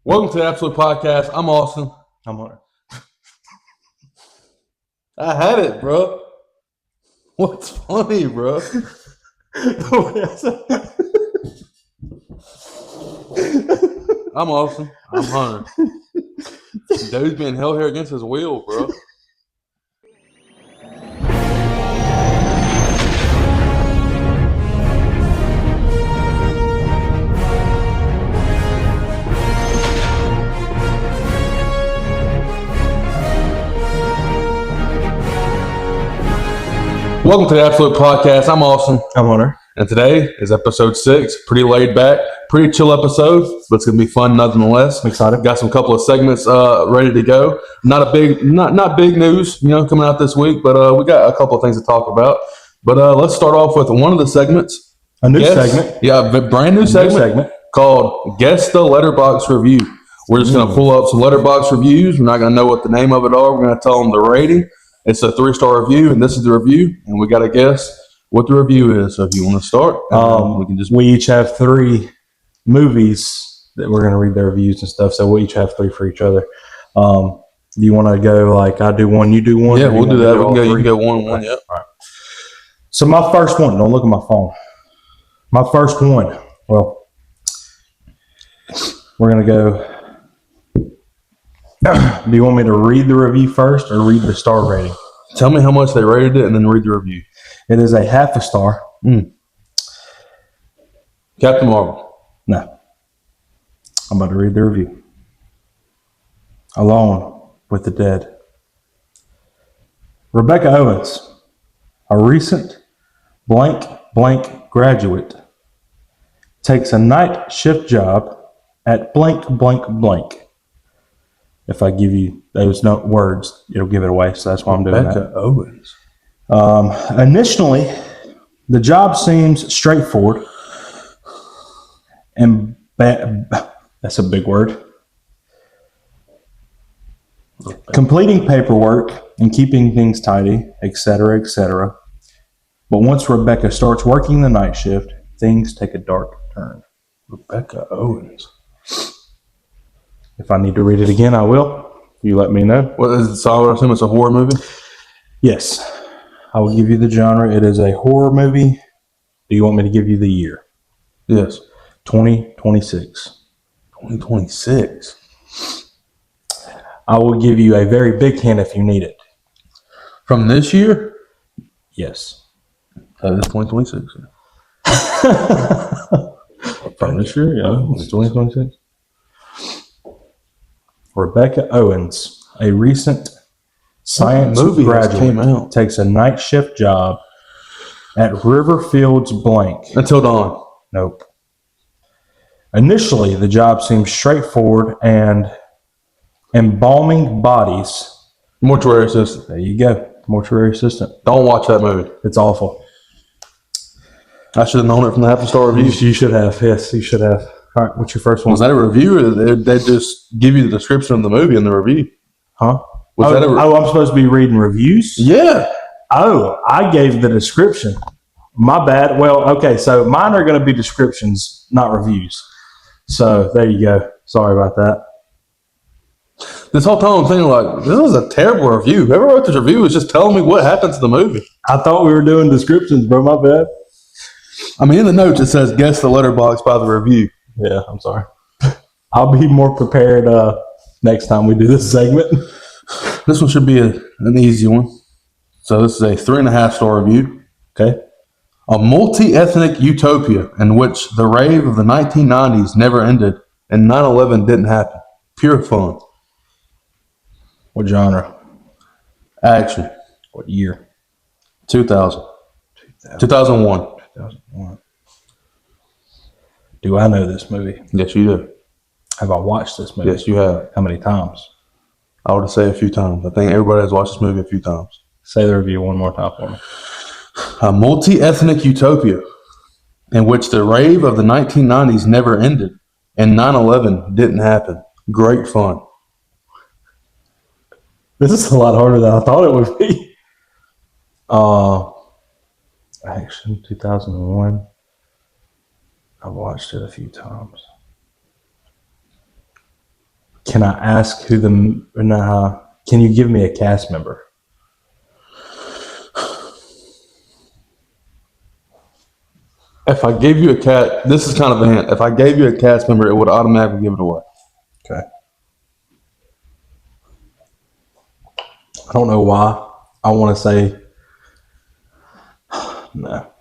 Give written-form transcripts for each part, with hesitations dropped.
Welcome to the Absolute Podcast. I'm Austin. I'm Hunter. I had it, bro. What's funny, bro? I'm Austin. I'm Hunter. Dude's being held here against his will, bro. Welcome to the Absolute Podcast. I'm Austin. I'm Hunter. And today is episode 6. Pretty laid back, pretty chill episode, but it's gonna be fun nonetheless. I'm excited. Got some couple of segments ready to go. Not big news, coming out this week, but we got a couple of things to talk about. But let's start off with one of the segments. A new segment. Yeah, a brand new segment called Guess the Letterboxd Review. We're just gonna pull up some Letterboxd reviews. We're not gonna know what the name of it are. We're gonna tell them the rating. It's a 3-star review, and this is the review, and we got to guess what the review is. So if you want to start, we each have 3 movies that we're going to read their reviews and stuff. So we each have 3 for each other. Do you want to go like I do one, you do one? Yeah, we'll do that. You can go one. Yeah. All right. So my first one. Don't look at my phone. My first one. Well, we're going to go. Do you want me to read the review first or read the star rating? Tell me how much they rated it and then read the review. It is a half a star. Captain Marvel. No. I'm about to read the review. Alone with the Dead. Rebecca Owens, a recent blank graduate, takes a night shift job at blank. If I give you those words, it'll give it away. So that's why I'm doing Rebecca that. Owens. Initially, the job seems straightforward and that's a big word. Completing paperwork and keeping things tidy, etc., etc. But once Rebecca starts working the night shift, things take a dark turn. Rebecca Owens. If I need to read it again, I will. You let me know. What is it? So I would assume it's a horror movie? Yes. I will give you the genre. It is a horror movie. Do you want me to give you the year? Yes. 2026. 2026. I will give you a very big hint if you need it. From this year? Yes. That is 2026. From this year? Yeah. It's 2026. Rebecca Owens, a recent science graduate, takes a night shift job at Riverfields blank. Until Dawn. Nope. Initially, the job seems straightforward and embalming bodies. Mortuary assistant. There you go. Mortuary assistant. Don't watch that movie. It's awful. I should have known it from the half-star review. You should have. Yes, you should have. All right, what's your first one? Was that a review, or they just give you the description of the movie in the review? Huh? I'm supposed to be reading reviews? Yeah. Oh, I gave the description. My bad. Well, okay, so mine are going to be descriptions, not reviews. So there you go. Sorry about that. This whole time I'm thinking, like, this is a terrible review. Whoever wrote this review is just telling me what happens to the movie. I thought we were doing descriptions, bro. My bad. I mean, in the notes it says, guess the Letterboxd by the review. Yeah, I'm sorry. I'll be more prepared next time we do this segment. This one should be an easy one. So this is a 3.5-star review. Okay. A multi-ethnic utopia in which the rave of the 1990s never ended and 9/11 didn't happen. Pure fun. What genre? Action. What year? 2000. 2001. 2001. Do I know this movie? Yes, you do. Have I watched this movie? Yes, you have. How many times? I would say a few times. I think everybody has watched this movie a few times. Say the review one more time for me. A multi-ethnic utopia in which the rave of the 1990s never ended and 9/11 didn't happen. Great fun. This is a lot harder than I thought it would be. Action 2001. I've watched it a few times. Can I ask who the? Can you give me a cast member? If I gave you a cat, this is kind of a hint. If I gave you a cast member, it would automatically give it away. Okay. I don't know why. I want to say no.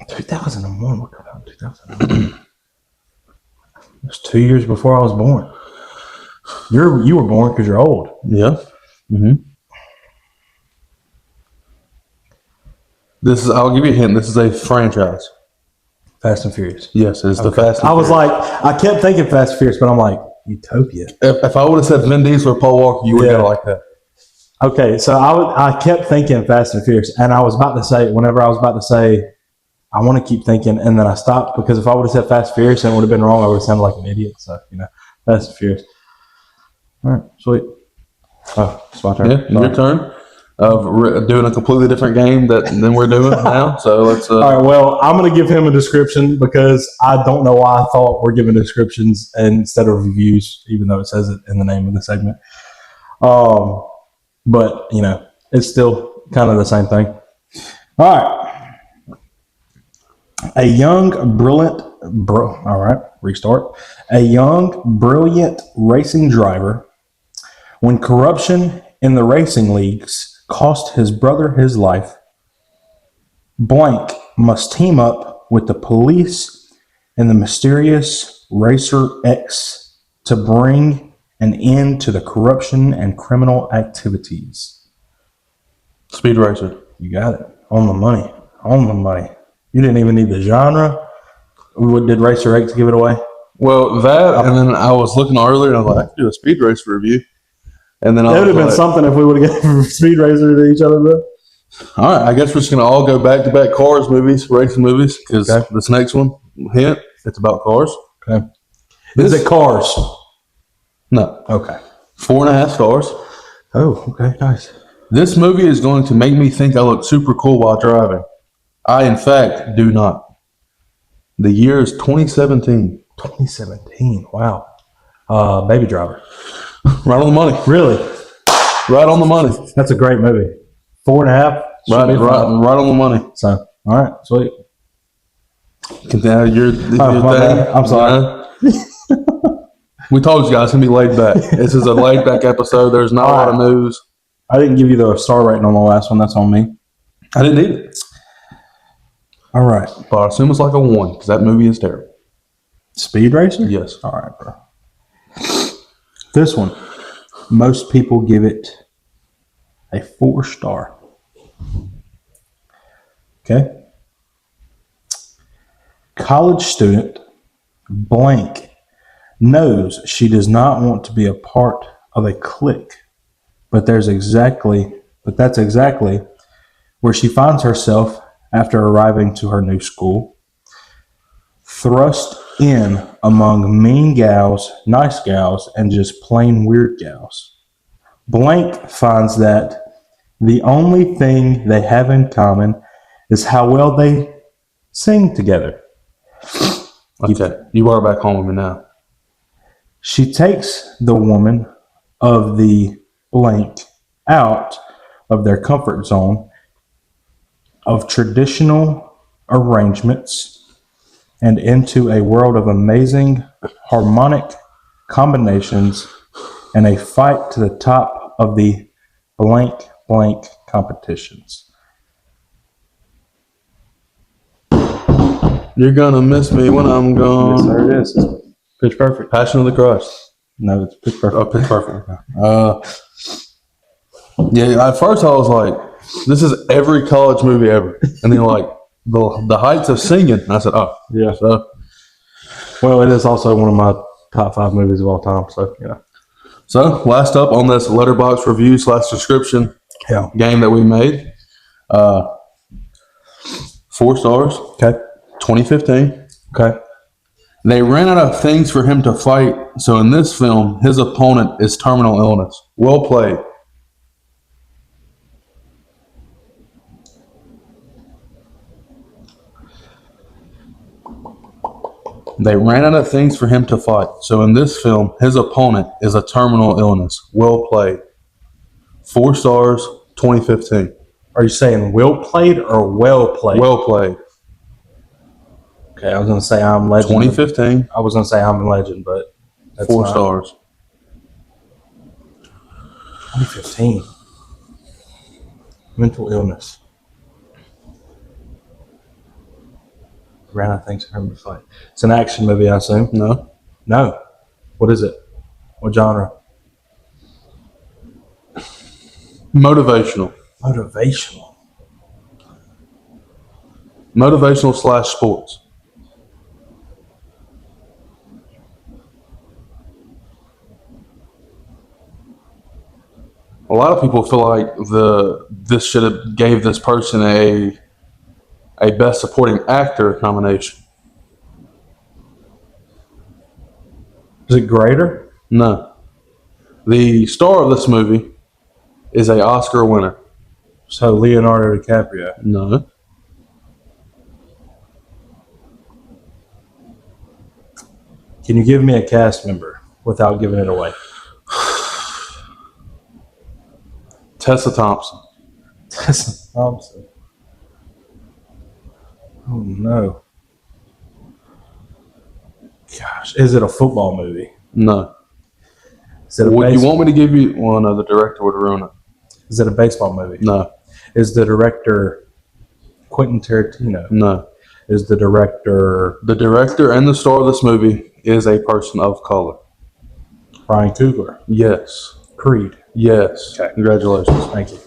2001. What came out in 2001? It was 2 years before I was born. You were born because you're old. Yeah. This is. I'll give you a hint. This is a franchise. Fast and Furious. Yes, it's the Fast. And I was Furious. like, I kept thinking Fast and Furious, but I'm like, Utopia. If I would have said Vin Diesel or Paul Walker, you would have got it like that. Okay, so I kept thinking Fast and Furious, and I was about to say, I want to keep thinking, and then I stopped because if I would have said Fast and Furious and it would have been wrong, I would have sounded like an idiot. So, Fast and Furious. All right, sweet. Oh, it's my turn. Yeah, your turn. Of doing a completely different game than we're doing now. So let's. All right, well, I'm going to give him a description because I don't know why I thought we're giving descriptions instead of reviews, even though it says it in the name of the segment. But, it's still kind of the same thing. All right. A young, brilliant racing driver, when corruption in the racing leagues cost his brother his life, blank must team up with the police and the mysterious Racer X to bring an end to the corruption and criminal activities. Speed Racer. You got it. On the money. On the money. You didn't even need the genre. Did Racer X give it away? Well, that, and then I was looking earlier, and I was like, I could do a Speed Racer review. And then That would have been something if we would have given Speed Racer to each other, bro. All right, I guess we're just going to all go back-to-back cars movies, racing movies, because this next one, hint, it's about cars. Okay. Is it Cars? No. Okay. 4.5 stars. Oh, okay, nice. This movie is going to make me think I look super cool while driving. I, in fact, do not. The year is 2017. 2017. Wow. Baby Driver. Right on the money. Really? Right on the money. That's a great movie. 4.5. Right on the money. So, all right, sweet. Your thing. I'm sorry. We told you guys it's going to be laid back. This is a laid back episode. There's not a lot of news. I didn't give you the star rating on the last one. That's on me. I didn't need it. All right. But I assume it's like a 1 because that movie is terrible. Speed Racer? Yes. All right, bro. This one, most people give it a 4 star. Okay. College student blank knows she does not want to be a part of a clique, but that's exactly where she finds herself after arriving to her new school. Thrust in among mean gals, nice gals, and just plain weird gals. Blank finds that the only thing they have in common is how well they sing together. Okay. You are back home with me now. She takes the woman of the blank out of their comfort zone of traditional arrangements and into a world of amazing harmonic combinations and a fight to the top of the blank competitions. You're going to miss me when I'm gone. Yes, there it is. Pitch Perfect. Passion of the Christ. No, it's Pitch Perfect. Oh, Pitch Perfect. Yeah, at first I was like, this is every college movie ever. And then like, the heights of singing. And I said, oh. Yeah. So, Well, it is also one of my top 5 movies of all time. So, So last up on this letterbox review / description game that we made. 4 stars. Okay. 2015. Okay. They ran out of things for him to fight, so in this film, his opponent is terminal illness. Well played. They ran out of things for him to fight. So in this film, his opponent is a terminal illness. Well played. 4 stars, 2015. Are you saying well played or well played? Well played. Okay, I was going to say I'm Legend. 2015. I was going to say I'm Legend, but that's 4 not. stars. 2015. Mental illness. Ran out of things for him to fight. It's an action movie, I assume. No. No. What is it? What genre? Motivational. Motivational. Motivational / sports. A lot of people feel like this should have gave this person a Best Supporting Actor nomination. Is it greater? No. The star of this movie is a Oscar winner. So Leonardo DiCaprio. No. Can you give me a cast member without giving it away? Tessa Thompson. Tessa Thompson. Oh no. Gosh, is it a football movie? No. Is it a Would you want me to give you? Well, no, the director would ruin it. Is it a baseball movie? No. Is the director Quentin Tarantino? No. Is the director The director and the star of this movie is a person of color. Ryan Coogler? Yes. Creed. Yes. Okay. Congratulations. Thank you.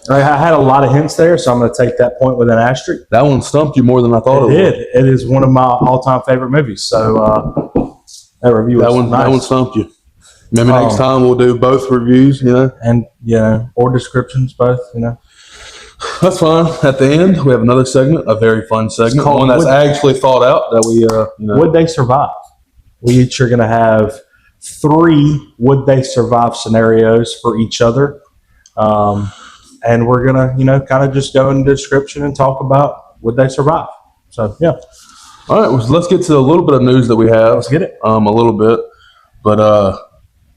I had a lot of hints there, so I'm going to take that point with an asterisk. That one stumped you more than I thought it It would. did. It is one of my all-time favorite movies. So that review That was one, nice. that one stumped you. Maybe next time we'll do both reviews. And or descriptions, both. That's fine. At the end, we have another segment, a very fun segment, called one that's Would- actually thought out. That we, Would they survive? We each are going to have 3 would they survive scenarios for each other. And we're going to, kind of just go into the description and talk about would they survive. So, yeah, All right, well, let's get to a little bit of news that we have. let's get it. A little bit, but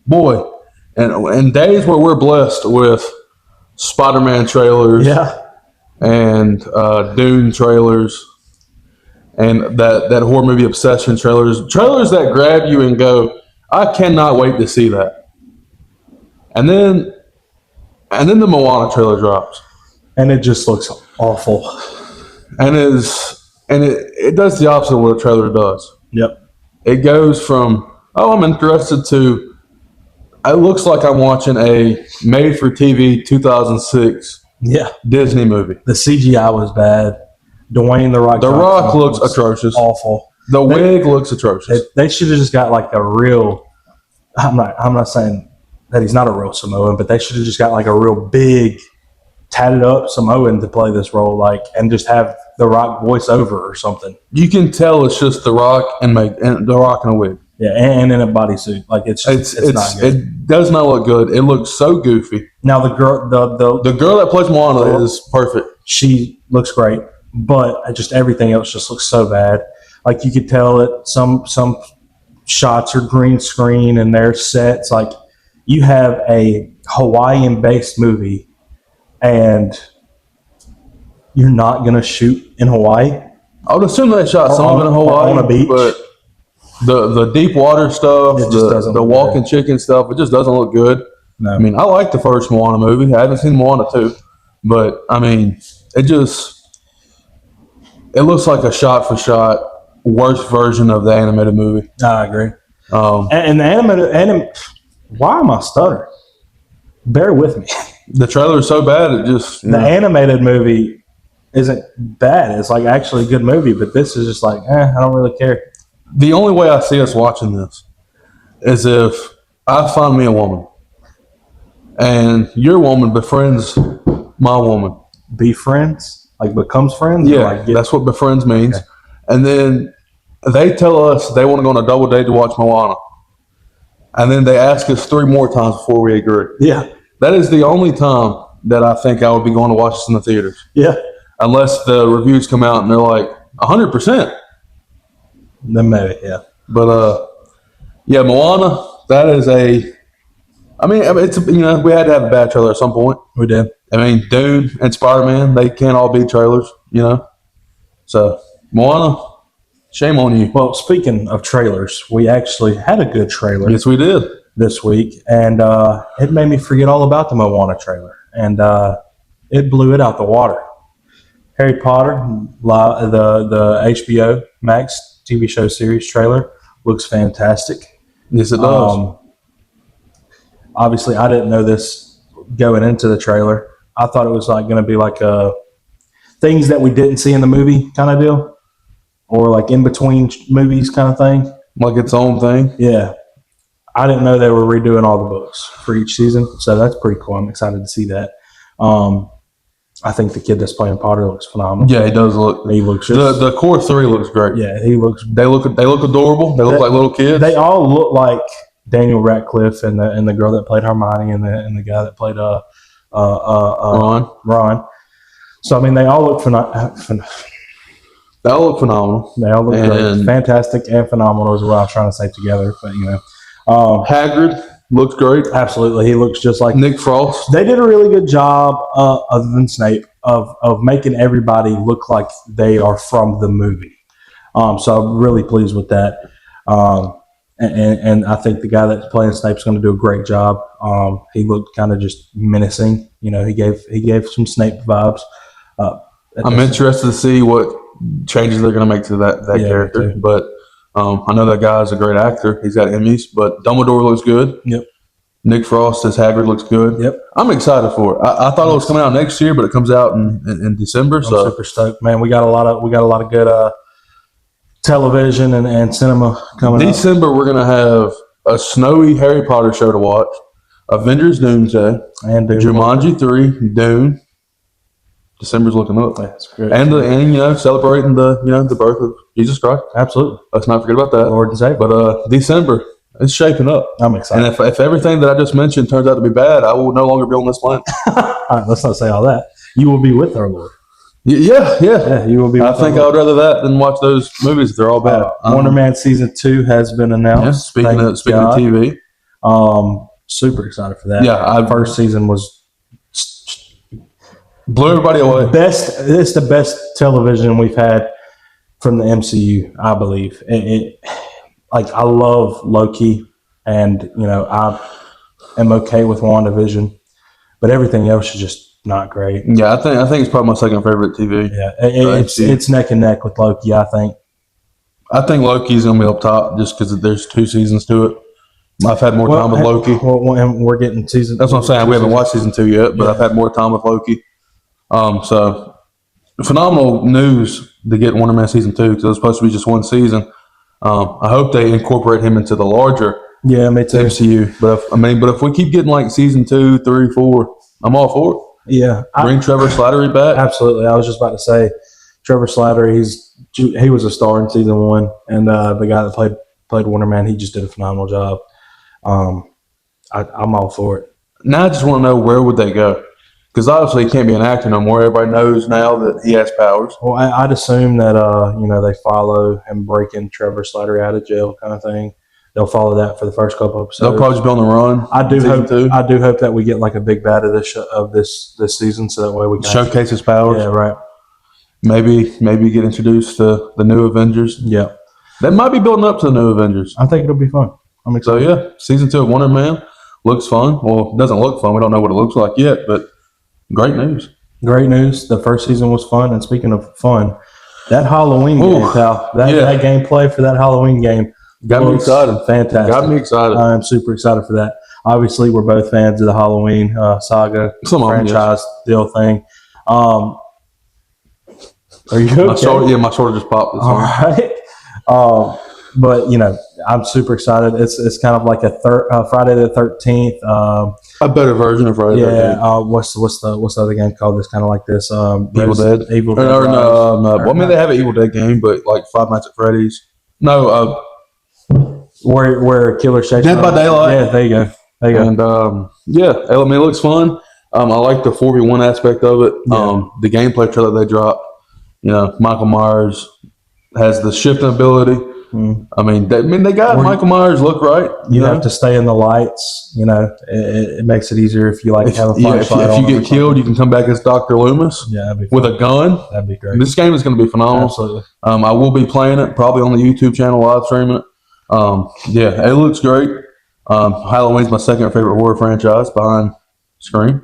boy, and in days where we're blessed with Spider-Man trailers, Yeah. and Dune trailers, and that horror movie Obsession trailers that grab you and go, I cannot wait to see that. And then the Moana trailer drops, And it just looks awful. and it does the opposite of what a trailer does. Yep. It goes from, oh, I'm interested, to, it looks like I'm watching a made-for-TV 2006 Yeah. Disney movie. The CGI was bad. Dwayne The Rock. The Rock Johnson looks was atrocious. awful. The wig looks atrocious. They should have just got like a real. I'm not saying that he's not a real Samoan, but they should have just got like a real big, tatted up Samoan to play this role, and just have The Rock voice over or something. You can tell it's just The Rock and The Rock in a wig. Yeah, and in a bodysuit. Like it's not good. It does not look good. It looks so goofy. Now the girl, The girl that plays Moana is perfect. she looks great, but just everything else just looks so bad. Like you could tell that some shots are green screen and their sets. Like you have a Hawaiian-based movie, and you're not going to shoot in Hawaii. I would assume they shot some of it in Hawaii, on a beach. but the deep water stuff, It just doesn't the look walking chicken stuff, it just doesn't look good. No. I mean, I like the first Moana movie. I haven't seen Moana 2, but I mean, it looks like a shot-for-shot worst version of the animated movie. I agree. Um, And the animated, why am I stuttering? Bear with me. the trailer is so bad, it just The animated movie isn't bad. It's like actually a good movie, but this is just like, I don't really care. the only way I see us watching this is if I find me a woman and your woman befriends my woman. Be friends, like becomes friends. Or Yeah, like that's what befriends means. Okay. And then they tell us they want to go on a double date to watch Moana. And then they ask us 3 more times before we agree. yeah, That is the only time that I think I would be going to watch this in the theaters. yeah. Unless the reviews come out and they're like 100%. Then maybe, yeah. But yeah, Moana. That is a. I mean, it's we had to have a bad trailer at some point. We did. I mean, Dune and Spider-Man, they can't all be trailers, So, Moana, shame on you. Well, speaking of trailers, we actually had a good trailer Yes, we did. this week, and it made me forget all about the Moana trailer, and it blew it out the water. Harry Potter, the HBO Max TV show series trailer looks fantastic. Yes, it does. Obviously, I didn't know this going into the trailer. I thought it was like going to be like things that we didn't see in the movie kind of deal, or like in between movies kind of thing. Like its own thing. Yeah, I didn't know they were redoing all the books for each season, so that's pretty cool. I'm excited to see that. I think the kid that's playing Potter looks phenomenal. Yeah, he does look. He looks just, the core three looks great. yeah, he looks. They look adorable. They look like little kids. They all look like Daniel Radcliffe and the girl that played Hermione and the guy that played Ron. So I mean, they all look phenomenal. They all look phenomenal. They all look great. Fantastic and phenomenal is what I was trying to say together. But Hagrid looks great. absolutely, he looks just like Nick Frost. They did a really good job, other than Snape, of making everybody look like they are from the movie. So I'm really pleased with that. And I think the guy that's playing Snape's going to do a great job. He looked kind of just menacing. He gave some Snape vibes. I'm interested to see what changes they're going to make to that Yeah, character. me too. But I know that guy's a great actor. He's got Emmys. But Dumbledore looks good. Yep. Nick Frost as Hagrid looks good. Yep. I'm excited for it. I thought it was coming out next year, but it comes out in December. I'm So super stoked, man. We got a lot of good television and cinema coming up. December we're gonna have a snowy Harry Potter show to watch, Avengers Doomsday, And Jumanji 3, Dune. December's looking up, That's great. and celebrating the birth of Jesus Christ. Absolutely, Let's not forget about that. Lord and Savior. But December, it's shaping up. I'm And excited. if everything that I just mentioned turns out to be bad, I will no longer be on this planet. All right, let's not say all that. You will be with our Lord. Yeah. Yeah, you will be. I with think our I Lord. would rather that than watch those movies if they're all bad. Wonder Man season 2 has been announced. Yeah, Thank speaking of God. TV, Super excited for that. Yeah, first season was blew everybody away. It's the best television we've had from the MCU, I believe. I love Loki, and I am okay with WandaVision, but everything else is just not great. Yeah, I think it's probably my second favorite TV. Yeah, it's neck and neck with Loki. I think. I think Loki's gonna be up top just because there's 2 seasons to it. I've had more time with Loki. And we're getting season. That's what I'm saying. We haven't watched season 2 yet, but I've had more time with Loki. So phenomenal news to get Wonder Man season 2 because it was supposed to be just one season. I hope they incorporate him into the larger Yeah, me too. MCU. But if we keep getting like season 2, 3, 4, I'm all for it. Yeah, Bring Trevor Slattery back. absolutely. I was just about to say, Trevor Slattery. He was a star in season 1, and the guy that played Wonder Man, he just did a phenomenal job. I'm all for it. Now I just want to know where would they go because obviously he can't be an actor no more. Everybody knows now that he has powers. Well, I'd assume that they follow him breaking Trevor Slattery out of jail, kind of thing. They'll follow that for the first couple episodes. They'll probably just be on the run. I do season hope. 2. I do hope that we get like a big bad of this season, so that way we can Showcase his powers. Yeah, right. Maybe get introduced to the new Avengers. Yeah, They might be building up to the new Avengers. I think it'll be fun. I'm So excited. yeah, season 2 of Wonder Man looks fun. Well, it doesn't look fun. We don't know what it looks like yet, but great news. Great news. The first season was fun, and speaking of fun, that Halloween game, pal. That gameplay for that Halloween game Got me looks excited. Fantastic. Got me excited. I am super excited for that. Obviously, we're both fans of the Halloween saga Some of them, yes. franchise deal thing. Are you okay? My shoulder just popped. This All morning. right. But I'm super excited. It's kind of like a Friday the 13th. A better version of Friday. Yeah. What's the other game called? That's kind of like this. Evil Dead. Evil Dead. Or no. Rise. Well, I mean, they have an Evil Dead game, but like Five Nights at Freddy's. No. Where Killer Shakes. Dead by Daylight. Yeah. There you go. And I mean, it looks fun. I like the 4v1 aspect of it. Yeah. The gameplay trailer they dropped. Michael Myers has the shifting ability. I mean, they got Michael Myers look right. You have to stay in the lights. It makes it easier if you like have a flashlight. If you get killed, you can come back as Dr. Loomis. Yeah, that'd be with fun. a gun. That'd be great. This game is going to be phenomenal. Absolutely. I will be playing it probably on the YouTube channel, live streaming it. Yeah, it looks great. Halloween's my second favorite horror franchise behind Scream.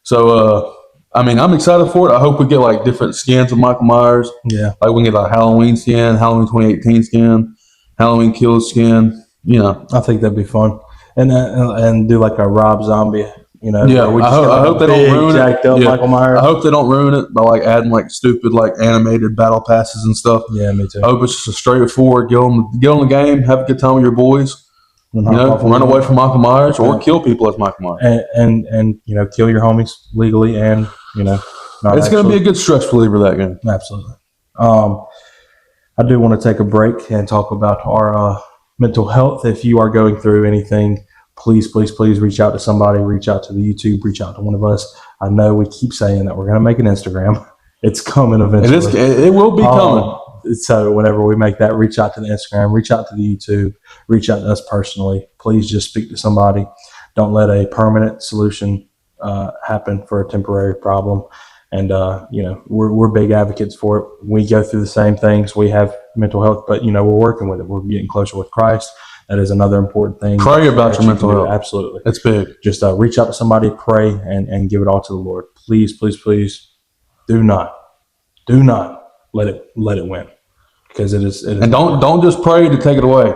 So, I mean, I'm excited for it. I hope we get like different skins of Michael Myers. Yeah. Like we can get like Halloween skin, Halloween 2018 skin, Halloween Kills skin. I think that'd be fun, and do like a Rob Zombie. Yeah, I hope they don't ruin it. Michael Myers. I hope they don't ruin it by like adding like stupid like animated battle passes and stuff. Yeah, me too. I hope it's just a straightforward get on the game, have a good time with your boys. Run away from Michael Myers or kill people as Michael Myers, and kill your homies legally, and it's going to be a good stress reliever, that game. Absolutely. I do want to take a break and talk about our mental health. If you are going through anything, please reach out to somebody, reach out to the YouTube, reach out to one of us. I know we keep saying that we're going to make an Instagram. It's coming eventually. It will be coming. So whenever we make that, reach out to the Instagram, reach out to the YouTube, reach out to us personally. Please just speak to somebody. Don't let a permanent solution happen for a temporary problem. And, we're big advocates for it. We go through the same things. We have mental health, but, we're working with it. We're getting closer with Christ. That is another important thing. Pray about your mental health. Absolutely. It's big. Just reach out to somebody, pray, and give it all to the Lord. Please do not let it win, because it is. And don't just pray to take it away.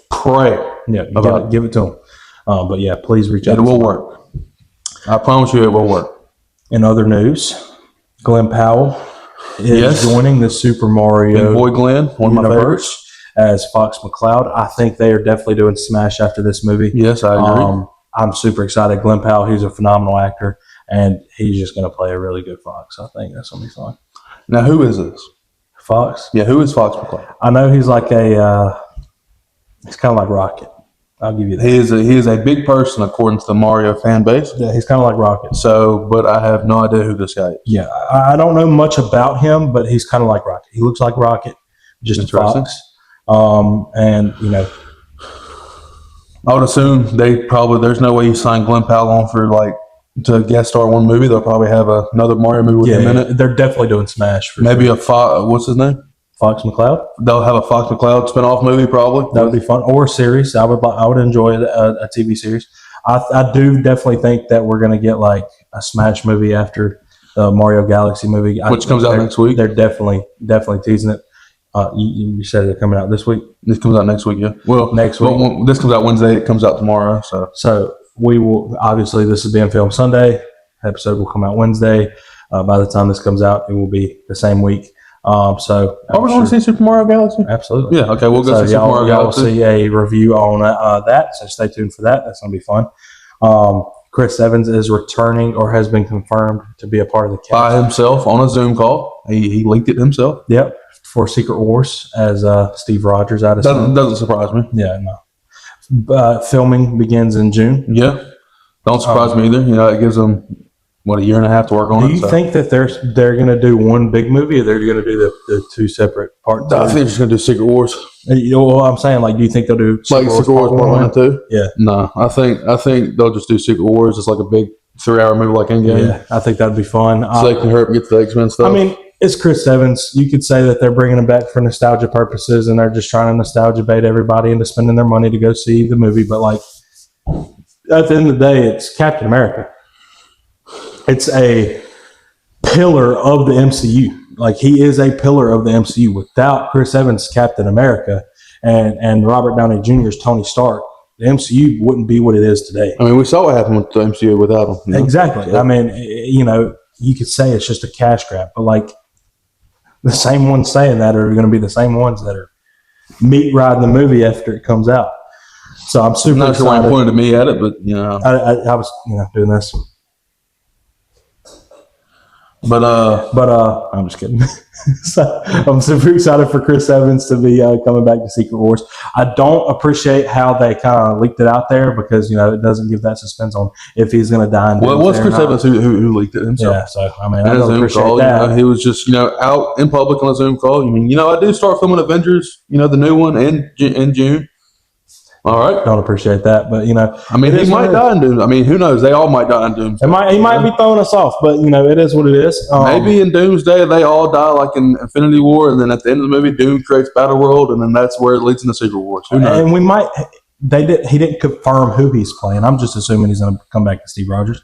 Pray. Yeah, give it to them. But yeah, please reach out. It will work. I promise you, it will work. In other news, Glenn Powell is joining the Super Mario Big Boy Glenn, one of my favorites, as Fox McCloud. I think they are definitely doing Smash after this movie. Yes, I agree. I'm super excited. Glenn Powell, he's a phenomenal actor, and he's just going to play a really good Fox. I think that's going to be fun. Now, who is this? Fox? Yeah, who is Fox McCloud? I know he's like he's kind of like Rocket. I'll give you that. He is a big person according to the Mario fan base. Yeah, he's kind of like Rocket. So, but I have no idea who this guy is. Yeah, I don't know much about him, but he's kind of like Rocket. He looks like Rocket, just a Fox. And I would assume there's no way you sign Glenn Powell on for to guest star one movie. They'll probably have another Mario movie with him in it. They're definitely doing Smash. Maybe what's his name? Fox McCloud. They'll have a Fox McCloud spinoff movie probably. That would be fun, or a series. I would enjoy a TV series. I do definitely think that we're going to get like a Smash movie after the Mario Galaxy movie, which comes out next week. They're definitely teasing it. You said they're coming out this week. This comes out next week, yeah. Well, next week. Well, this comes out Wednesday. It comes out tomorrow. So we will, obviously, this is being filmed Sunday. Episode will come out Wednesday. By the time this comes out, it will be the same week. So are we going to see Super Mario Galaxy? Absolutely. Yeah. Okay. We'll go see Super Mario Galaxy. Y'all will see a review on that. So stay tuned for that. That's going to be fun. Chris Evans is returning, or has been confirmed to be a part of the cast by himself on a Zoom call. He leaked it himself. Yep. For Secret Wars as Steve Rogers out of doesn't surprise me. Yeah. No. Filming begins in June. Yeah. Don't surprise me either. It gives them a year and a half to work on it. Do you think that they're going to do one big movie, or they're going to do the two separate parts? I think they're just going to do Secret Wars. Well, I'm saying, do you think they'll do Secret Wars Part 1 and 2? Yeah. No, I think they'll just do Secret Wars. It's like a big 3-hour movie like Endgame. Yeah, I think that'd be fun. So they can hurry up and get to the X-Men stuff. I mean, it's Chris Evans. You could say that they're bringing him back for nostalgia purposes, and they're just trying to nostalgia bait everybody into spending their money to go see the movie. But at the end of the day, it's Captain America. It's a pillar of the MCU. He is a pillar of the MCU. Without Chris Evans' Captain America and Robert Downey Jr.'s Tony Stark, the MCU wouldn't be what it is today. I mean, we saw what happened with the MCU without him. Exactly. I mean, you could say it's just a cash grab, but the same ones saying that are going to be the same ones that are meat riding the movie after it comes out. So I'm super not excited. Sure why you pointed to me at it, but I was doing this. But I'm just kidding. So, I'm super excited for Chris Evans to be coming back to Secret Wars. I don't appreciate how they kind of leaked it out there because it doesn't give that suspense on if he's going to die. Well, it was Chris Evans who leaked it himself. Yeah, so I mean, in I a don't Zoom appreciate call, that. he was just out in public on a Zoom call. I do start filming Avengers, the new one in June. All right. Don't appreciate that, but he might die in Doom. Who knows? They all might die in Doom. He might be throwing us off, but it is what it is. Maybe in Doomsday they all die like in Infinity War, and then at the end of the movie, Doom creates Battle World, and then that's where it leads into Secret Wars. Who knows? And we might. He didn't confirm who he's playing. I'm just assuming he's going to come back as Steve Rogers.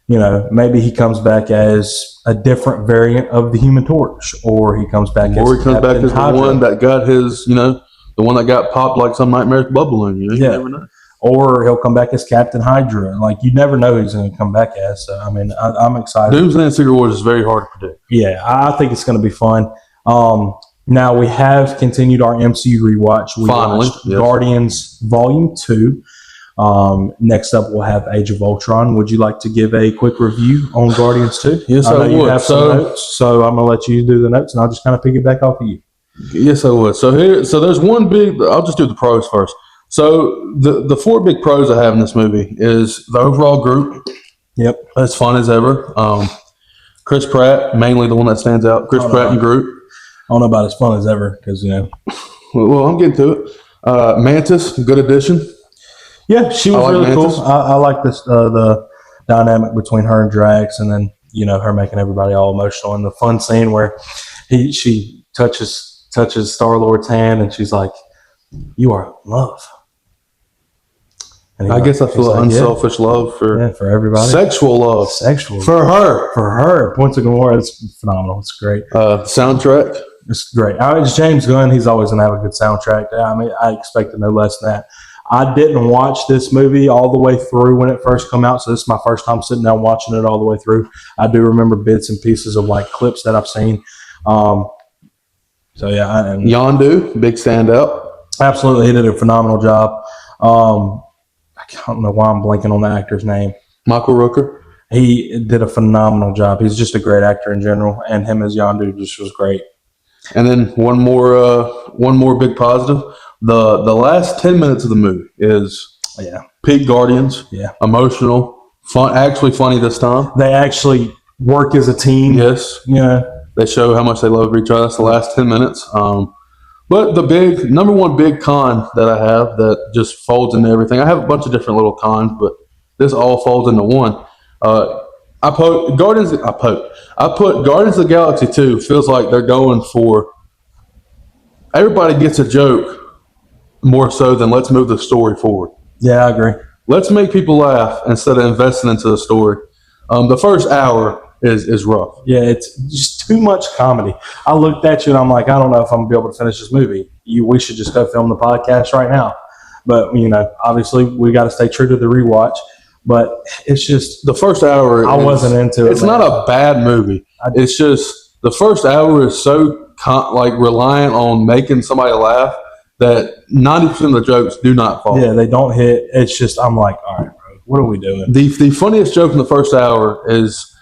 Maybe he comes back as a different variant of the Human Torch, or he comes back as the one that got his, the one that got popped like some nightmare's blood balloon. You never know. Or he'll come back as Captain Hydra. Like, you never know who he's going to come back as. So, I'm excited. Doomsday and Secret Wars is very hard to predict. Yeah, I think it's going to be fun. Now, we have continued our MCU rewatch. We watched Guardians Volume 2. Next up, we'll have Age of Ultron. Would you like to give a quick review on Guardians 2? Yes, I would. You have some notes, so I'm going to let you do the notes, and I'll just kind of piggyback off of you. Yes, I would. So there's one big. I'll just do the pros first. So the four big pros I have in this movie is the overall group. Yep, as fun as ever. Chris Pratt, mainly the one that stands out. Chris Pratt and Groot. I don't know about as fun as ever because Well, I'm getting to it. Mantis, good addition. Yeah, she was really Mantis. Cool. I like this the dynamic between her and Drax, and then her making everybody all emotional, and the fun scene where she touches Star-Lord's hand, and she's like, "You are love." And I guess I feel unselfish love for everybody. Sexual love. For her. Points of Gamora. It's phenomenal. It's great. Soundtrack. It's great. It's James Gunn. He's always going to have a good soundtrack. I expected no less than that. I didn't watch this movie all the way through when it first came out, so this is my first time sitting down watching it all the way through. I do remember bits and pieces of clips that I've seen. Yondu, big standout. Absolutely, he did a phenomenal job. I don't know why I'm blanking on the actor's name. Michael Rooker. He did a phenomenal job. He's just a great actor in general, and him as Yondu just was great. And then one more big positive. The last 10 minutes of the movie is peak Guardians. Yeah, emotional, fun, actually funny this time. They actually work as a team. Yes. Yeah. They show how much they love each other. That's the last 10 minutes. But the number one big con that I have that just folds into everything. I have a bunch of different little cons, but this all folds into one. I put Guardians of the Galaxy 2 feels like they're going for everybody gets a joke more so than let's move the story forward. Yeah, I agree. Let's make people laugh instead of investing into the story. The first hour is rough. Yeah, it's just too much comedy. I looked at you and I'm like, I don't know if I'm going to be able to finish this movie. We should just go film the podcast right now. But, obviously we got to stay true to the rewatch. But it's just the first hour. I wasn't into it. It's not a bad movie. It's just the first hour is so reliant on making somebody laugh that 90% of the jokes do not fall. Yeah, they don't hit. It's just I'm like, all right, bro, what are we doing? The funniest joke in the first hour is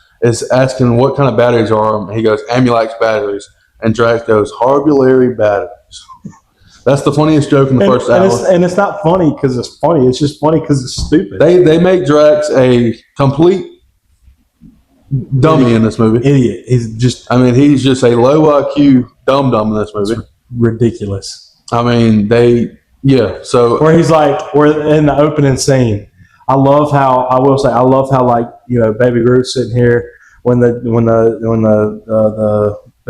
asking what kind of batteries are them. He goes, Amulax batteries, and Drax goes, Harbulary batteries. That's the funniest joke in the first hour. And it's not funny because it's funny. It's just funny because it's stupid. They make Drax a complete dummy in this movie. Idiot. He's just a low IQ dum-dum in this movie. It's ridiculous. So where he's like, we're in the opening scene. I love how Baby Groot's sitting here when the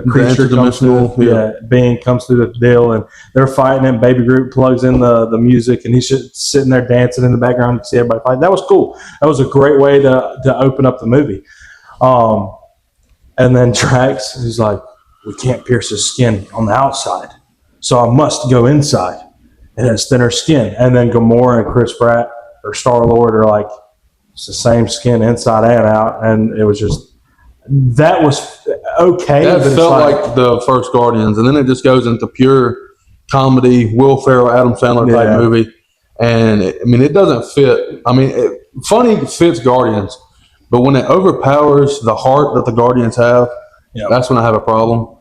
creature comes through, being comes through the deal, and they're fighting, and Baby Groot plugs in the music, and he's just sitting there dancing in the background. You can see everybody fighting. That was cool. That was a great way to open up the movie. And then Drax, he's like, we can't pierce his skin on the outside, so I must go inside. It has thinner skin. And then Gamora and Chris Pratt or Star-Lord are like, it's the same skin inside and out, and it was just. That was okay. That felt like the first Guardians, and then it just goes into pure comedy, Will Ferrell, Adam Sandler type movie, and it doesn't fit. Funny fits Guardians, But when it overpowers the heart that the Guardians have, that's when I have a problem.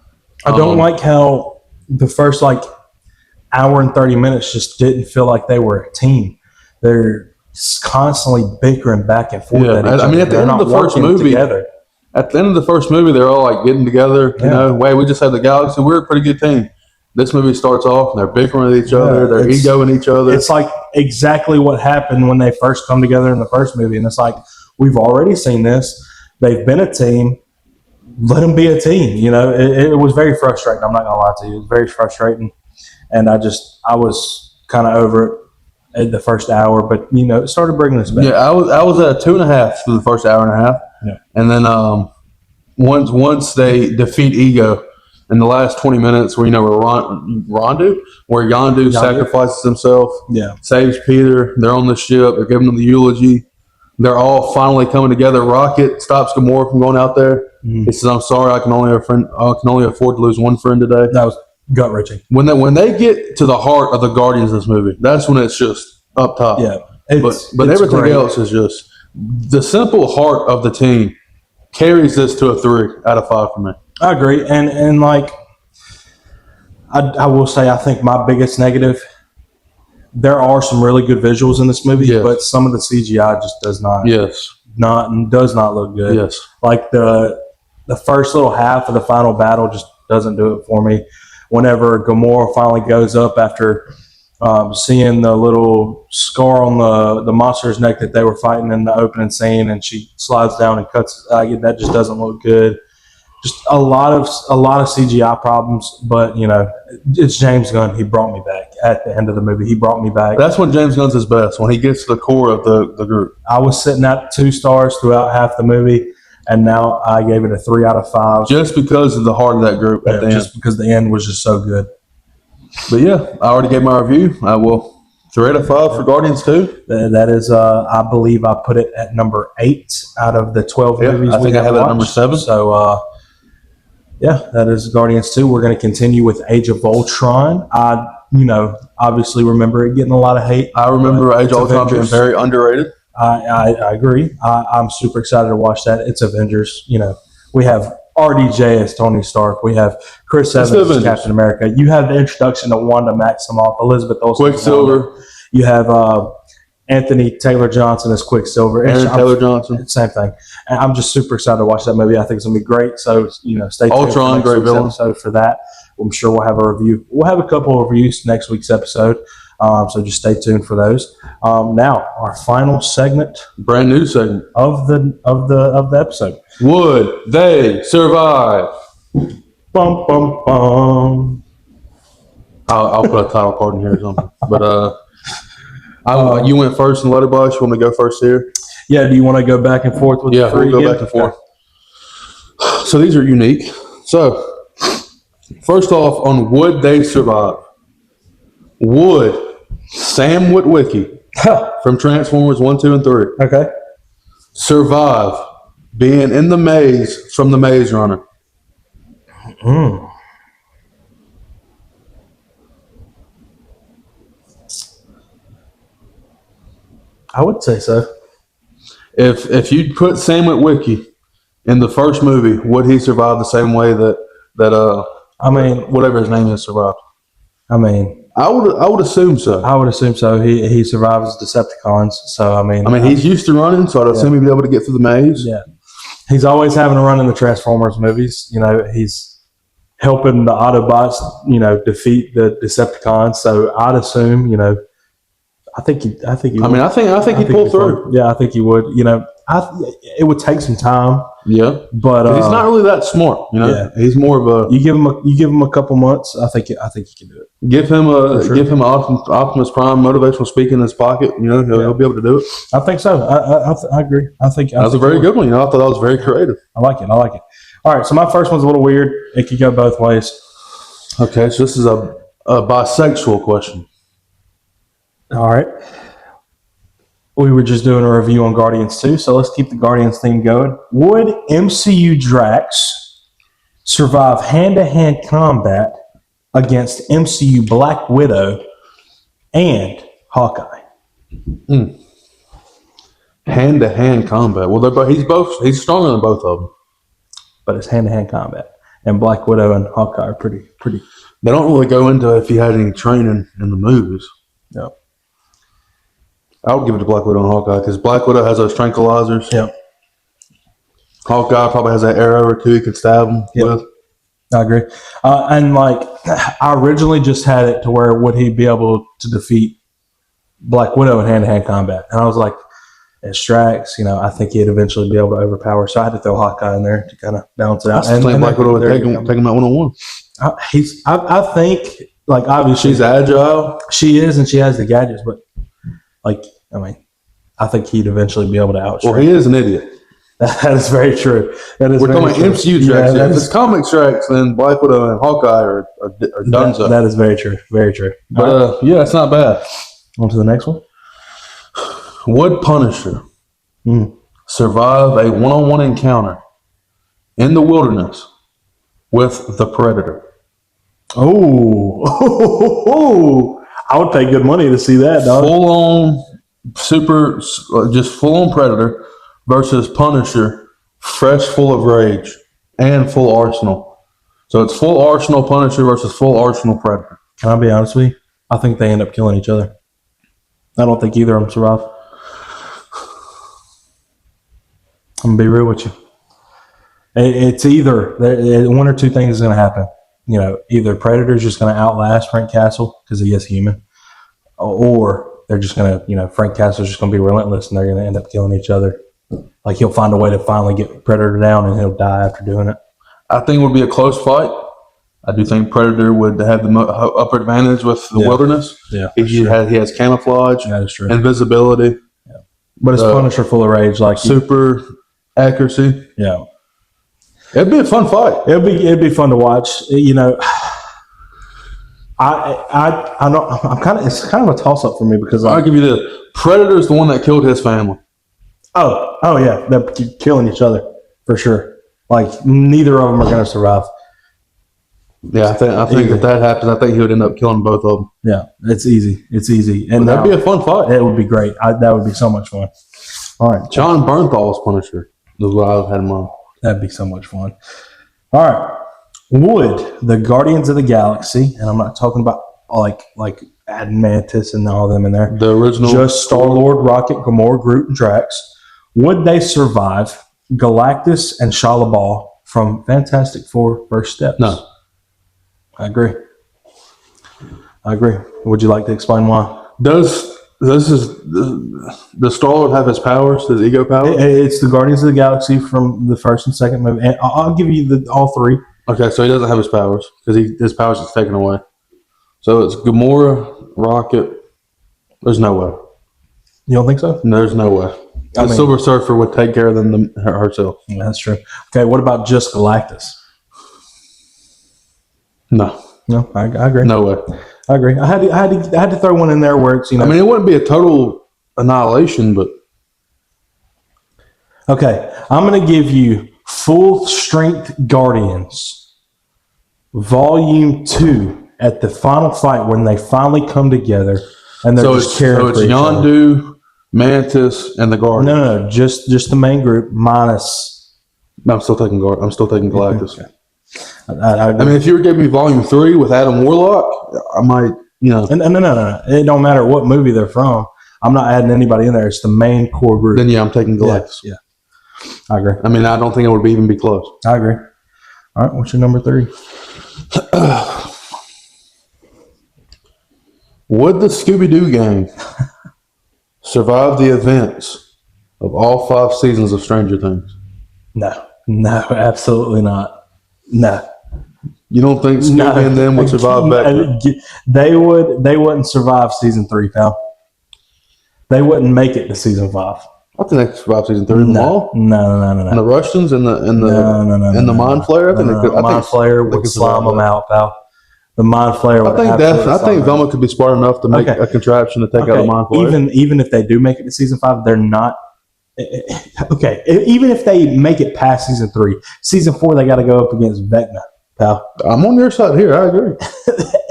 I don't like how the first hour and 30 minutes just didn't feel like they were a team. They're constantly bickering back and forth. Yeah, at each I mean, other. at the They're end of not the first working movie, together. at the end of the first movie, they're all like getting together. You know, hey, we just had the Galaxy. We're a pretty good team. This movie starts off and they're bickering with each other. They're egoing each other. It's like exactly what happened when they first come together in the first movie. And it's like, we've already seen this. They've been a team. Let them be a team. You know, it was very frustrating. I'm not going to lie to you. It was very frustrating. And I was kind of over it at the first hour, but you know, it started bringing us back. Yeah, I was at a 2.5 for the first hour and a half. Yeah. And then once they defeat Ego in the last 20 minutes, where Yondu sacrifices himself, saves Peter. They're on the ship. They're giving him the eulogy. They're all finally coming together. Rocket stops Gamora from going out there. Mm-hmm. He says, "I'm sorry, I can only afford to lose one friend today." That was gut-wrenching. When they get to the heart of the Guardians of this movie, that's when it's just up top. Yeah, but everything else is just the simple heart of the team carries this to a 3 out of 5 for me. I agree, and like I will say, I think my biggest negative. There are some really good visuals in this movie, but some of the CGI just does not. Does not look good. Yes. Like the first little half of the final battle just doesn't do it for me. Whenever Gamora finally goes up after seeing the little scar on the monster's neck that they were fighting in the opening scene, and she slides down and cuts, that just doesn't look good. Just a lot of CGI problems, but you know, it's James Gunn. He brought me back at the end of the movie. He brought me back. That's when James Gunn's his best, when he gets to the core of the group. I was sitting at 2 stars throughout half the movie, and now I gave it a 3 out of 5. Just because of the heart of that group at the end. Just because the end was just so good. But yeah, I already gave my review. I will 3 out of 5 for Guardians 2. That is, I believe I put it at number 8 out of the 12 movies. I think I have it at number 7. So, that is Guardians 2. We're going to continue with Age of Ultron. I obviously remember it getting a lot of hate. I remember Age of Ultron being very underrated. I agree. I'm super excited to watch that. It's Avengers. You know, we have RDJ as Tony Stark. We have Chris Evans as Captain America. You have the introduction of Wanda Maximoff, Elizabeth Olsen, Quicksilver. You have Anthony Taylor Johnson as Quicksilver. Aaron Taylor Johnson. Same thing. And I'm just super excited to watch that movie. I think it's going to be great. So, stay tuned. Ultron, great villain. Episode for that. I'm sure we'll have a review. We'll have a couple of reviews next week's episode. So just stay tuned for those. Now, our final segment. Brand new segment. Of the episode. Would they survive? Bum, bum, bum. I'll put a title card in here or something. But, you went first in Letterboxd. You want me to go first here? Yeah. Do you want to go back and forth with the 3 we'll go back and forth. So these are unique. So first off, on would they survive? Would Sam Witwicky from Transformers 1, 2, and 3 survive being in the maze from the Maze Runner? I would say so. If you put Sam Witwicky in the first movie, would he survive the same way that whatever his name is survived? I would assume so. I would assume so. He survives Decepticons, so he's used to running, so I'd assume he'd be able to get through the maze. Yeah, he's always having to run in the Transformers movies. He's helping the Autobots, defeat the Decepticons. So I'd assume, I think he. I think he'd pull through. Yeah, I think he would. It would take some time. Yeah, but he's not really that smart. Yeah, he's more of a. You give him a couple months. I think he can do it. Give him Optimus Prime motivational speak in his pocket. He'll be able to do it. I think so. I agree. I think that was a very good one. I thought that was very creative. I like it. All right, so my first one's a little weird. It could go both ways. Okay, so this is a bisexual question. All right. We were just doing a review on Guardians 2, so let's keep the Guardians theme going. Would MCU Drax survive hand-to-hand combat against MCU Black Widow and Hawkeye? Hand hand-to-hand combat. Well, he's stronger than both of them. But it's hand-to-hand combat. And Black Widow and Hawkeye are pretty. They don't really go into if he had any training in the movies. No. I would give it to Black Widow and Hawkeye because Black Widow has those tranquilizers. Yep. Hawkeye probably has that arrow or two he could stab him with. I agree. And like, I originally just had it to where would he be able to defeat Black Widow in hand-to-hand combat? And I was like, at Strax, I think he'd eventually be able to overpower. So I had to throw Hawkeye in there to kind of balance it out. I think Black Widow would take him out one-on-one. I think, like, obviously she's agile. She is, and she has the gadgets. But, like, I think he'd eventually be able to outstrike. Well, he is an idiot. That is very true. We're talking about MCU Strax. If it's comic Strax, then Black Widow and Hawkeye are done. That is very true. Very true. But yeah, it's not bad. On to the next one. Would Punisher survive a one-on-one encounter in the wilderness with the Predator? Oh, I would pay good money to see that, dog. Full-on Predator versus Punisher, fresh, full of rage, and full arsenal. So it's full arsenal Punisher versus full arsenal Predator. Can I be honest with you? I think they end up killing each other. I don't think either of them survive. I'm going to be real with you. It's either one or two things is going to happen. Either Predator's just going to outlast Frank Castle because he is human, or they're just going to, Frank Castle's just going to be relentless and they're going to end up killing each other. Like he'll find a way to finally get Predator down and he'll die after doing it. I think it would be a close fight. I do think Predator would have the upper advantage with the wilderness. Yeah, he has camouflage, that is true, invisibility. Yeah, but it's Punisher full of rage, like super accuracy. Yeah, it'd be a fun fight. It'd be fun to watch. I know it's kind of a toss up for me because I'll give you this: Predator's the one that killed his family. Oh yeah, they're killing each other for sure. Like neither of them are going to survive. Yeah, I think if that happens, I think he would end up killing both of them. Yeah, it's easy. And that'd be a fun fight. It would be great. That would be so much fun. All right, John Bernthal's Punisher is what I had in mind. That'd be so much fun. All right, would the Guardians of the Galaxy, and I'm not talking about like adding Mantis and all them in there, the original, just Star-Lord, Rocket, Gamora, Groot, and Drax, would they survive Galactus and Shia LaBeouf from Fantastic Four: First Steps? No. I agree. Would you like to explain why? Does Star-Lord have his powers, his ego powers? It's the Guardians of the Galaxy from the first and second movie. And I'll give you all three. Okay, so he doesn't have his powers because his powers is taken away. So it's Gamora, Rocket. There's no way. You don't think so? No, there's no way. The Silver Surfer would take care of them herself. Yeah, that's true. Okay, what about just Galactus? No, I agree. No way. I agree. I had to throw one in there where it's it wouldn't be a total annihilation, but okay. I'm going to give you Full Strength Guardians, Volume 2, at the final fight when they finally come together and they're just caring for each other. Yondu, Mantis, and the Guardians. No, just the main group minus. I'm still taking Galactus. Okay. I mean, if you were giving me Volume 3 with Adam Warlock, I might, No. It don't matter what movie they're from. I'm not adding anybody in there. It's the main core group. Then, I'm taking Galactus. Yeah. I agree. I mean, I don't think it would even be close. I agree. All right, what's your number 3? Would the Scooby-Doo gang survive the events of all 5 seasons of Stranger Things? No, absolutely not. No. You don't think Scooby and them would survive back? They wouldn't survive season 3, pal. They wouldn't make it to season 5. I think they could survive season 3. No. And the Russians and the Mind Flayer. I think they could. Mind Flayer would slime them out, pal. The Mind Flayer would. I think Velma could be smart enough to make a contraption to take out the Mind Flayer. Even if they do make it to season 5, they're not. Okay, even if they make it past season 3, season 4 they got to go up against Vecna, pal. I'm on your side here. I agree.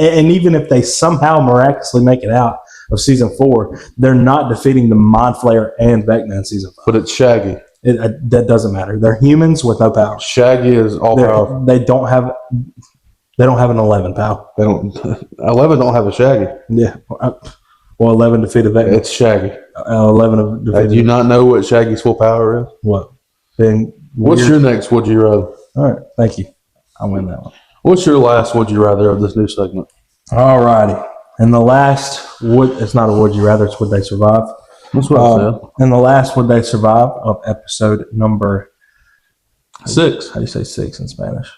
And even if they somehow miraculously make it out, of season 4, they're not defeating the Mind Flayer and Vecna in season 5. But it's Shaggy. That doesn't matter. They're humans with no power. Shaggy is all powerful. They don't have an 11, pal. They don't. 11 don't have a Shaggy. Yeah. Well, 11 defeated Vecna. It's Shaggy. 11 of defeated. Do you not know what Shaggy's full power is? What? Being What's weird? your next Would You Rather? All right. Thank you. I win that one. What's your last Would You Rather of this new segment? All righty. And the last it's not a Would You Rather, it's Would They Survive. That's what I said. And the last Would They Survive of episode number 6. How do you say 6 in Spanish?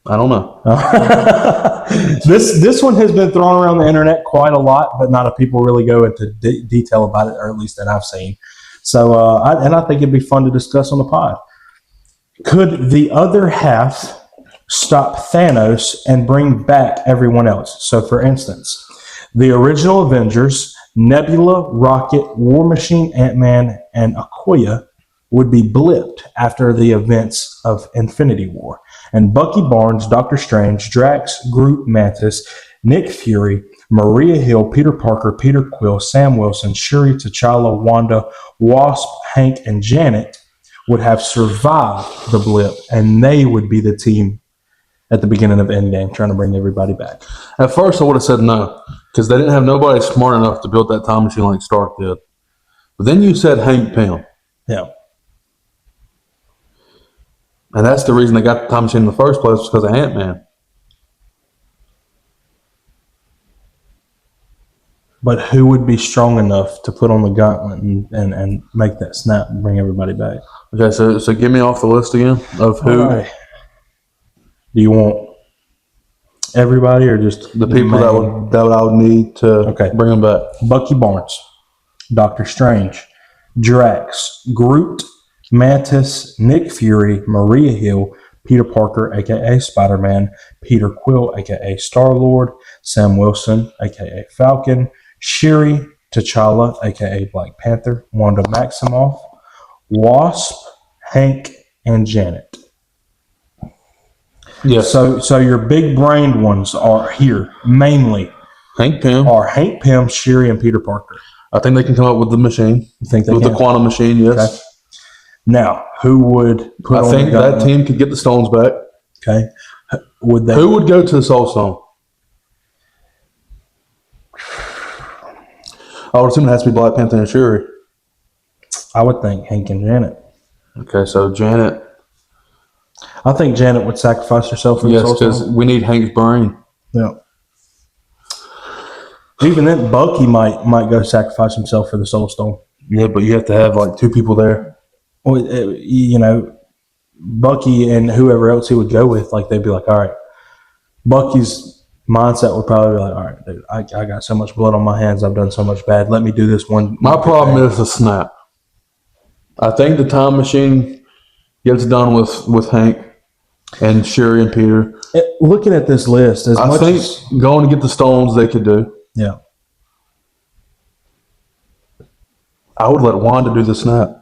I don't know. This one has been thrown around the internet quite a lot, but not a people really go into detail about it, or at least that I've seen. So, I think it'd be fun to discuss on the pod. Could the other half stop Thanos and bring back everyone else? So, for instance, the original Avengers, Nebula, Rocket, War Machine, Ant-Man, and Okoye would be blipped after the events of Infinity War. And Bucky Barnes, Doctor Strange, Drax, Groot, Mantis, Nick Fury, Maria Hill, Peter Parker, Peter Quill, Sam Wilson, Shuri, T'Challa, Wanda, Wasp, Hank, and Janet would have survived the blip, and they would be the team at the beginning of Endgame trying to bring everybody back. At first, I would have said no, because they didn't have nobody smart enough to build that time machine like Stark did. But then you said Hank Pym. Yeah. And that's the reason they got the time machine in the first place, was because of Ant-Man. But who would be strong enough to put on the gauntlet and make that snap and bring everybody back? Okay, so give me off the list again of who. All right. Do you want everybody or just The people that I would need to bring them back. Bucky Barnes, Doctor Strange, Drax, Groot, Mantis, Nick Fury, Maria Hill, Peter Parker, a.k.a. Spider-Man, Peter Quill, a.k.a. Star-Lord, Sam Wilson, a.k.a. Falcon, Shuri, T'Challa, a.k.a. Black Panther, Wanda Maximoff, Wasp, Hank, and Janet. Yes. So your big-brained ones are here, mainly, Hank Pym. are Hank Pym, Shuri, and Peter Parker. I think they can come up with the machine. You think they with can? the quantum machine, yes. Okay. Now, who would put I on think the that gauntlet? team could get the stones back. Okay. Would they? Who would go to the Soul Stone? I would assume it has to be Black Panther and Shuri. I would think Hank and Janet. Okay, so Janet. I think Janet would sacrifice herself for the Yes, Soul because Stone. we need Hank's brain. Yeah. Even then, Bucky might go sacrifice himself for the Soul Stone. Yeah, but you have to have like 2 people there. Well, Bucky and whoever else he would go with, like they'd be like, all right. Bucky's mindset would probably be like, all right, dude, I got so much blood on my hands. I've done so much bad. Let me do this one. My problem is the snap. I think the time machine gets done with Hank and Shuri and Peter. Looking at this list, I think going to get the stones they could do. Yeah. I would let Wanda do the snap.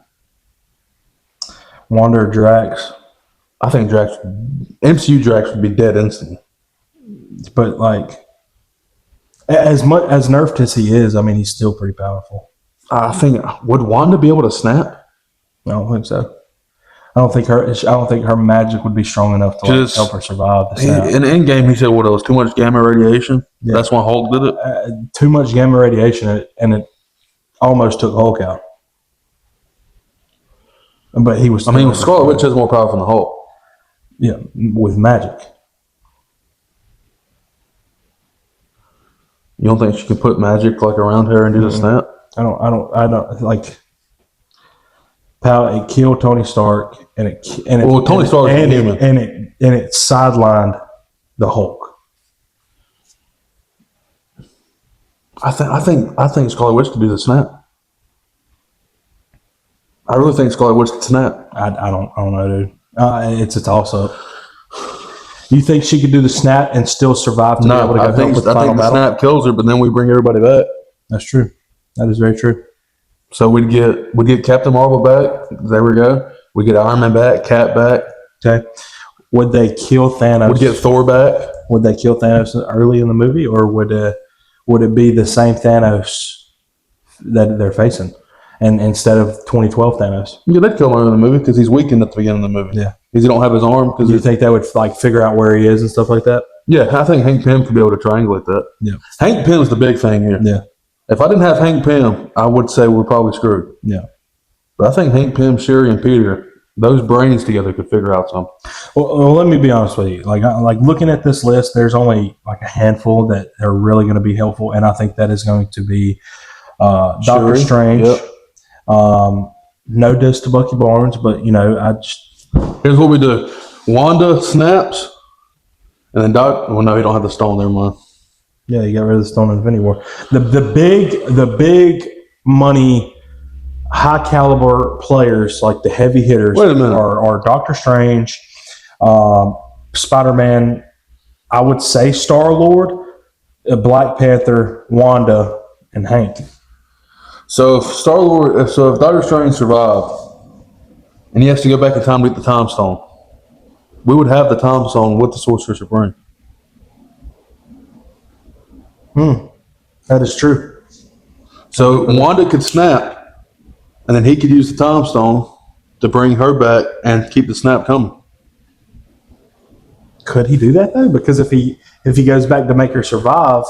Wanda or Drax. I think MCU Drax would be dead instantly. But like, as much as nerfed as he is, I mean, he's still pretty powerful. I think, would Wanda be able to snap? I don't think so. I don't think her magic would be strong enough to like, help her survive the snap. In Endgame, he said, what else? Too much gamma radiation? Yeah. That's why Hulk did it? Too much gamma radiation, and it almost took Hulk out. But he was. Scarlet Witch is more powerful than Hulk. Yeah, with magic. You don't think she could put magic like around her and do the snap? I don't like. Pal, it killed Tony Stark, and Tony Stark is human, and it sidelined the Hulk. I think Scarlet Witch could do the snap. I really think Scarlet Witch could snap. I don't know, dude. It's a toss up. You think she could do the snap and still survive to be able to go help with the final the battle? snap kills her, but then we bring everybody back. That's true. That is very true. So we'd get Captain Marvel back. There we go. We get Iron Man back, Cap back. Okay. Would they kill Thanos? We'd get Thor back. Would they kill Thanos early in the movie, or would would it be the same Thanos that they're facing, and instead of 2012 Thanos? Yeah, they'd kill him in the movie because he's weakened at the beginning of the movie. Yeah. Because he don't have his arm. Do you think they would like figure out where he is and stuff like that? Yeah, I think Hank Pym could be able to triangulate that. Yeah. Hank Pym's the big thing here. Yeah. If I didn't have Hank Pym, I would say we're probably screwed. Yeah. But I think Hank Pym, Sherry, and Peter, those brains together could figure out something. Well, let me be honest with you. Like looking at this list, there's only like a handful that are really going to be helpful, and I think that is going to be Doctor Sherry. Strange. Yep. No diss to Bucky Barnes, but I just Here's what we do. Wanda snaps, and then well, no, he don't have the stone. Never mind. yeah, you got rid of the Stone Infinity War. The big money, high caliber players like the heavy hitters Wait a minute. are Doctor Strange, Spider-Man. I would say Star-Lord, Black Panther, Wanda, and Hank. So if if Doctor Strange survived, and he has to go back in time to get the Time Stone, we would have the Time Stone with the Sorcerer Supreme. That is true. So Wanda could snap, and then he could use the Time Stone to bring her back and keep the snap coming. Could he do that though? Because if he goes back to make her survive,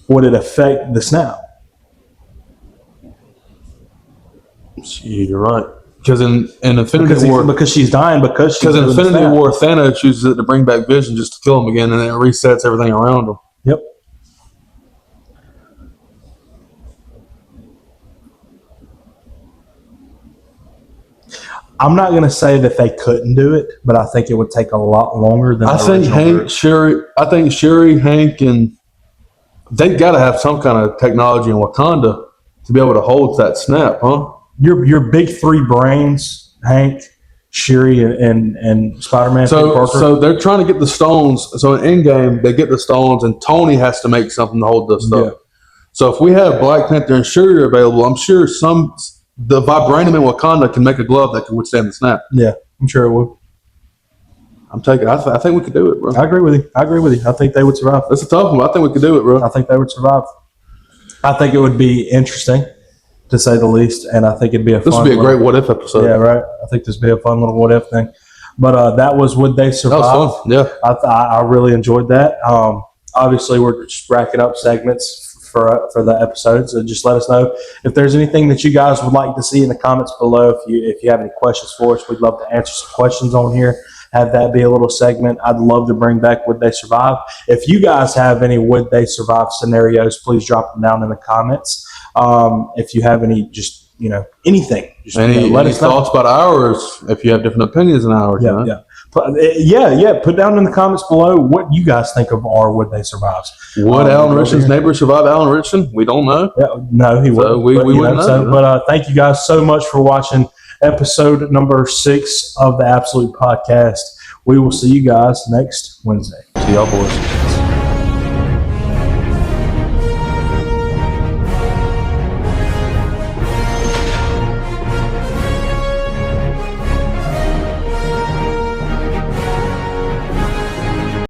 would it affect the snap? You're right. Because in Infinity War, Because she's dying because she's because in doing the Infinity snap. War, Thanos uses it to bring back Vision just to kill him again, and then it resets everything around him. Yep. I'm not going to say that they couldn't do it, but I think it would take a lot longer than I the think original group. Sherry, Hank, and they got to have some kind of technology in Wakanda to be able to hold that snap, huh? Your big three brains, Hank, Shuri, and Spider-Man. Peter Parker. So they're trying to get the stones. So in Endgame, they get the stones, and Tony has to make something to hold this stuff. Yeah. So if we have Black Panther and Shuri available, I'm sure the vibranium in Wakanda can make a glove that can withstand the snap. Yeah, I'm sure it would. I think we could do it, bro. I agree with you. I think they would survive. That's a tough one. I think we could do it, bro. I think they would survive. I think it would be interesting, to say the least, and I think it'd be This would be a great what if episode. Yeah, right. I think this would be a fun little what if thing. But that was Would They That Survive? was fun. Yeah. I really enjoyed that. Obviously, we're just racking up segments for the episode, so just let us know if there's anything that you guys would like to see in the comments below. If you have any questions for us, we'd love to answer some questions on here. Have that be a little segment. I'd love to bring back Would They Survive. If you guys have any Would They Survive scenarios, please drop them down in the comments. If you have any, just anything, just let Any us know. thoughts about ours? If you have different opinions than ours, you know? Yeah. Put down in the comments below what you guys think of our Would They Survive. Would Alan Richardson's neighbor survive Alan Richardson? We don't know. Yeah, no, he wouldn't. we wouldn't know. But thank you guys so much for watching episode number 6 of the Absolute Podcast. We will see you guys next Wednesday. See y'all boys.